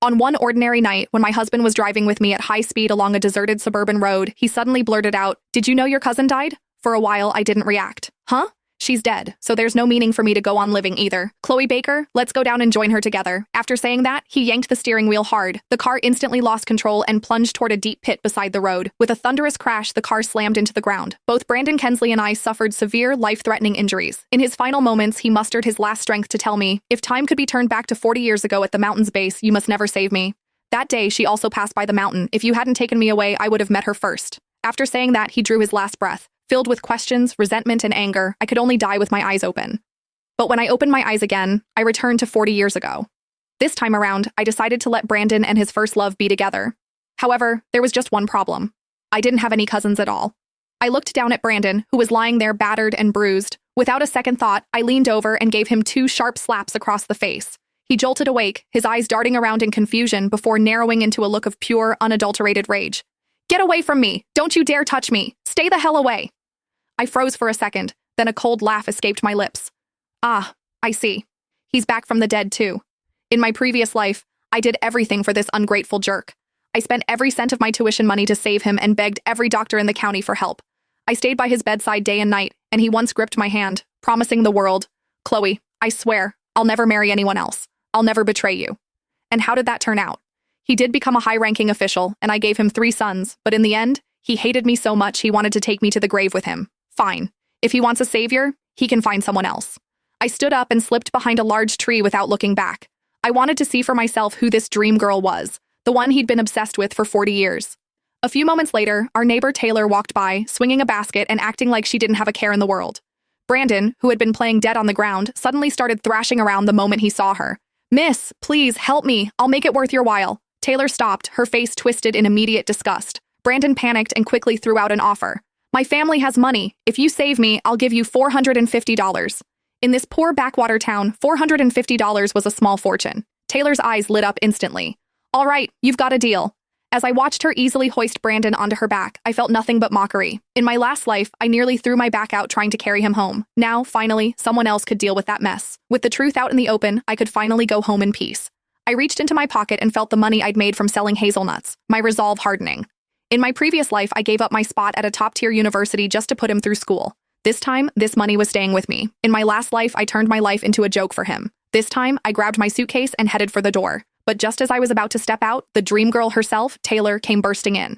On one ordinary night, when my husband was driving with me at high speed along a deserted suburban road, he suddenly blurted out, "Did you know your cousin died?" For a while, I didn't react. Huh? She's dead, so there's no meaning for me to go on living either. Chloe Baker, let's go down and join her together. After saying that, he yanked the steering wheel hard. The car instantly lost control and plunged toward a deep pit beside the road. With a thunderous crash, the car slammed into the ground. Both Brandon Kensley and I suffered severe, life-threatening injuries. In his final moments, he mustered his last strength to tell me, "If time could be turned back to 40 years ago at the mountain's base, you must never save me." That day, she also passed by the mountain. If you hadn't taken me away, I would have met her first. After saying that, he drew his last breath. Filled with questions, resentment, and anger, I could only die with my eyes open. But when I opened my eyes again, I returned to 40 years ago. This time around, I decided to let Brandon and his first love be together. However, there was just one problem. I didn't have any cousins at all. I looked down at Brandon, who was lying there battered and bruised. Without a second thought, I leaned over and gave him 2 sharp slaps across the face. He jolted awake, his eyes darting around in confusion before narrowing into a look of pure, unadulterated rage. "Get away from me! Don't you dare touch me! Stay the hell away!" I froze for a second, then a cold laugh escaped my lips. Ah, I see. He's back from the dead too. In my previous life, I did everything for this ungrateful jerk. I spent every cent of my tuition money to save him and begged every doctor in the county for help. I stayed by his bedside day and night, and he once gripped my hand, promising the world, "Chloe, I swear, I'll never marry anyone else. I'll never betray you." And how did that turn out? He did become a high-ranking official, and I gave him 3 sons, but in the end, he hated me so much he wanted to take me to the grave with him. Fine. If he wants a savior, he can find someone else. I stood up and slipped behind a large tree without looking back. I wanted to see for myself who this dream girl was, the one he'd been obsessed with for 40 years. A few moments later, our neighbor Taylor walked by, swinging a basket and acting like she didn't have a care in the world. Brandon, who had been playing dead on the ground, suddenly started thrashing around the moment he saw her. "Miss, please, help me. I'll make it worth your while." Taylor stopped, her face twisted in immediate disgust. Brandon panicked and quickly threw out an offer. "My family has money. If you save me, I'll give you $450. In this poor backwater town, $450 was a small fortune. Taylor's eyes lit up instantly. "All right, you've got a deal." As I watched her easily hoist Brandon onto her back, I felt nothing but mockery. In my last life, I nearly threw my back out trying to carry him home. Now, finally, someone else could deal with that mess. With the truth out in the open, I could finally go home in peace. I reached into my pocket and felt the money I'd made from selling hazelnuts, my resolve hardening. In my previous life, I gave up my spot at a top-tier university just to put him through school. This time, this money was staying with me. In my last life, I turned my life into a joke for him. This time, I grabbed my suitcase and headed for the door. But just as I was about to step out, the dream girl herself, Taylor, came bursting in.